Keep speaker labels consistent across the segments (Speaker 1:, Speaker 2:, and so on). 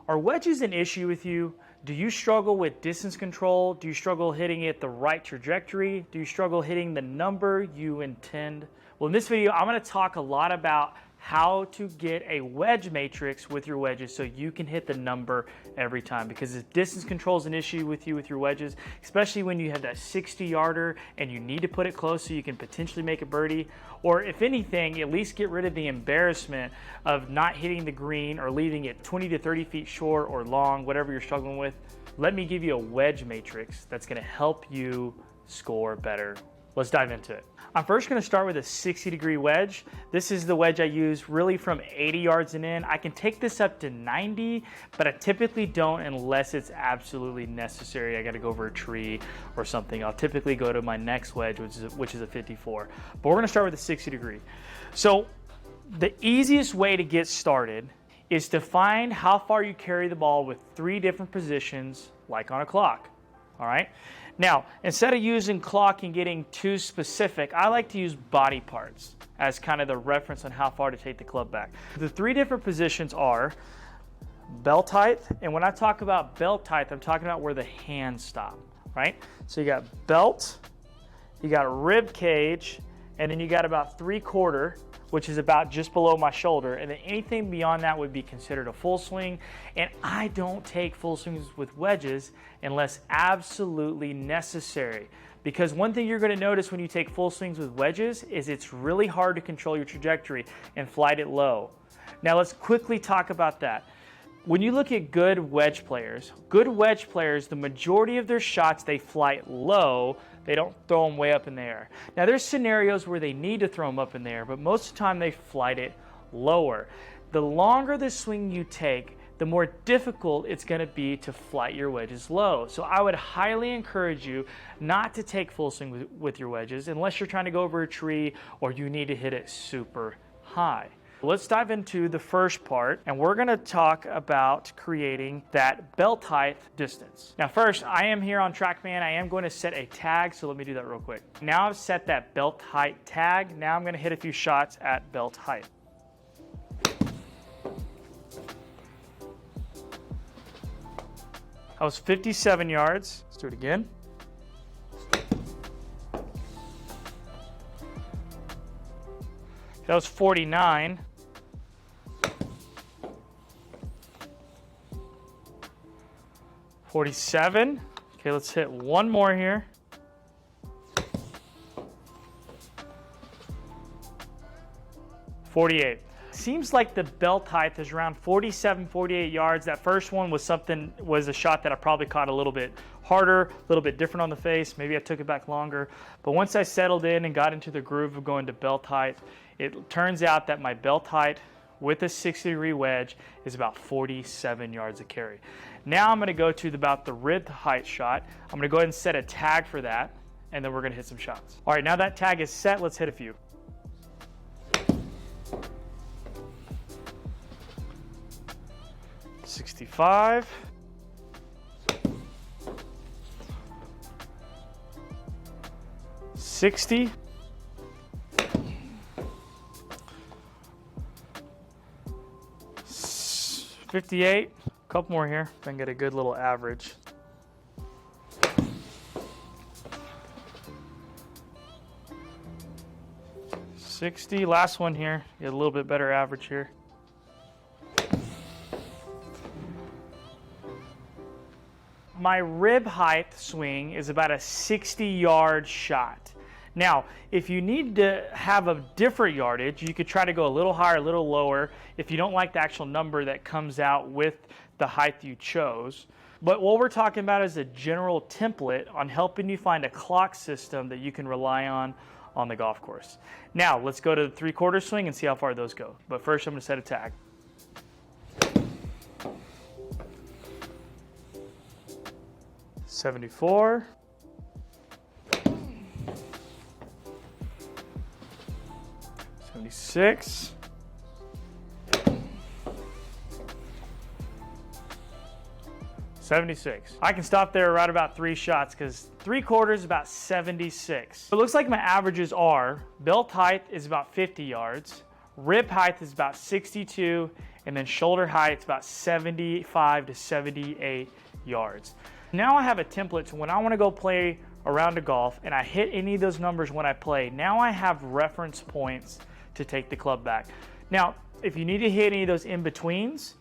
Speaker 1: Are wedges an issue with you? Do you struggle with distance control? Do you struggle hitting it the right trajectory? Do you struggle hitting the number you intend? Well, in this video, I'm going to talk a lot about how to get a wedge matrix with your wedges so you can hit the number every time, because if distance control is an issue with you with your wedges, especially when you have that 60-yarder and you need to put it close so you can potentially make a birdie, or if anything, at least get rid of the embarrassment of not hitting the green or leaving it 20 to 30 feet short or long, whatever you're struggling with. Let me give you a wedge matrix that's going to help you score better. Let's dive into it. I'm first going to start with a 60-degree wedge. This is the wedge I use really from 80 yards and in. I can take this up to 90, but I typically don't unless it's absolutely necessary. I got to go over a tree or something. I'll typically go to my next wedge, which is a 54. But we're going to start with a 60-degree. So the easiest way to get started is to find how far you carry the ball with 3 different positions, like on a clock. All right. Now, instead of using clock and getting too specific, I like to use body parts as kind of the reference on how far to take the club back. The 3 different positions are belt height, and when I talk about belt height, I'm talking about where the hands stop, right? So you got belt, you got rib cage, and then you got about 3/4, which is about just below my shoulder, and then anything beyond that would be considered a full swing. And I don't take full swings with wedges unless absolutely necessary, because one thing you're going to notice when you take full swings with wedges is it's really hard to control your trajectory and flight it low. Now let's quickly talk about that. When you look at good wedge players, the majority of their shots, they flight low. They don't throw them way up in the air. Now there's scenarios where they need to throw them up in the air, but most of the time they flight it lower. The longer the swing you take, the more difficult it's going to be to flight your wedges low. So I would highly encourage you not to take full swing with your wedges unless you're trying to go over a tree or you need to hit it super high. Let's dive into the first part, and we're going to talk about creating that belt height distance. Now first, I am here on TrackMan. I am going to set a tag, so let me do that real quick. Now I've set that belt height tag. Now I'm going to hit a few shots at belt height. That was 57 yards. Let's do it again. That was 49. 47. Okay, let's hit one more here. 48. Seems like the belt height is around 47, 48 yards. That first one was a shot that I probably caught a little bit harder, a little bit different on the face. Maybe I took it back longer. But once I settled in and got into the groove of going to belt height, it turns out that my belt height with a 60-degree wedge is about 47 yards of carry. Now I'm going to go to about the rib height shot. I'm going to go ahead and set a tag for that, and then we're going to hit some shots. All right, now that tag is set, let's hit a few. $65. $60. 58, a couple more here, then get a good little average. $60, last one here, get a little bit better average here. My rib height swing is about a 60-yard shot. Now, if you need to have a different yardage, you could try to go a little higher, a little lower, if you don't like the actual number that comes out with the height you chose. But what we're talking about is a general template on helping you find a clock system that you can rely on the golf course. Now, let's go to the 3/4 swing and see how far those go. But first, I'm going to set a tag. $74. 76. 76. I can stop there right about 3 shots because 3/4 is about 76. It looks like my averages are belt height is about 50 yards, rib height is about 62, and then shoulder height, it's about 75 to 78 yards. Now I have a template, so when I wanna go play a round of golf and I hit any of those numbers when I play, now I have reference points to take the club back. Now, if you need to hit any of those in-betweens,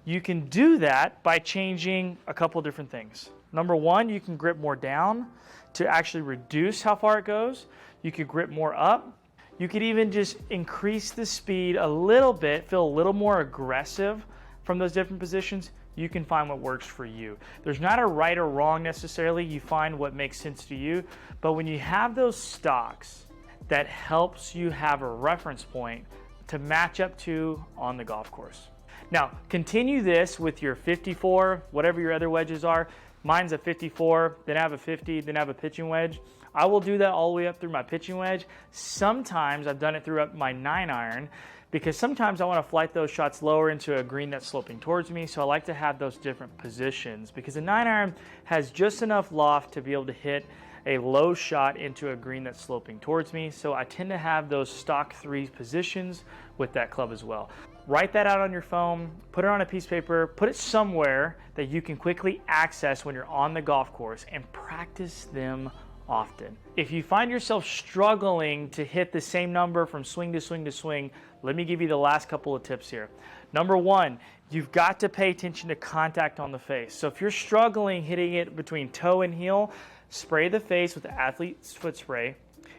Speaker 1: you can do that by changing a couple of different things. Number one, you can grip more down to actually reduce how far it goes. You could grip more up. You could even just increase the speed a little bit, feel a little more aggressive from those different positions. You can find what works for you. There's not a right or wrong necessarily. You find what makes sense to you. But when you have those stocks, that helps you have a reference point to match up to on the golf course. Now, continue this with your 54, whatever your other wedges are. Mine's a 54, then I have a 50, then I have a pitching wedge. I will do that all the way up through my pitching wedge. Sometimes I've done it through my 9-iron because sometimes I want to flight those shots lower into a green that's sloping towards me, so I like to have those different positions because a 9-iron has just enough loft to be able to hit a low shot into a green that's sloping towards me, so I tend to have those stock 3 positions with that club as well. Write that out on your phone, put it on a piece of paper, put it somewhere that you can quickly access when you're on the golf course and practice them often. If you find yourself struggling to hit the same number from swing to swing to swing, let me give you the last couple of tips here. Number one, you've got to pay attention to contact on the face. So if you're struggling hitting it between toe and heel, spray the face with the athlete's foot spray.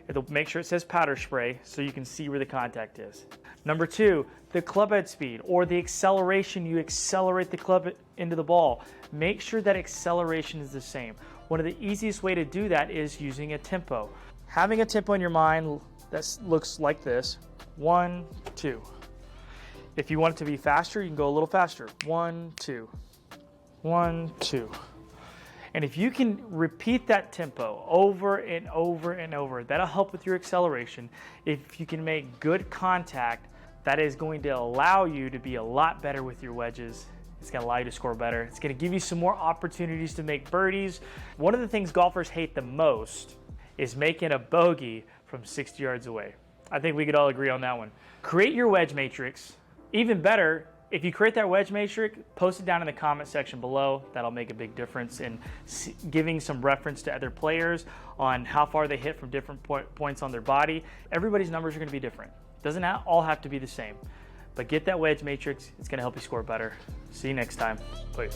Speaker 1: It'll make sure it says powder spray so you can see where the contact is. Number two, the club head speed or the acceleration you accelerate the club into the ball. Make sure that acceleration is the same. One of the easiest way to do that is using a tempo. Having a tempo in your mind that looks like this, 1, 2. If you want it to be faster, you can go a little faster. 1, 2, 1, 2. And if you can repeat that tempo over and over and over, that'll help with your acceleration. If you can make good contact, that is going to allow you to be a lot better with your wedges. It's going to allow you to score better. It's going to give you some more opportunities to make birdies. One of the things golfers hate the most is making a bogey from 60 yards away. I think we could all agree on that one. Create your wedge matrix. Even better, if you create that wedge matrix, post it down in the comment section below. That'll make a big difference in giving some reference to other players on how far they hit from different points on their body. Everybody's numbers are going to be different. Doesn't all have to be the same. But get that wedge matrix. It's going to help you score better. See you next time. Peace.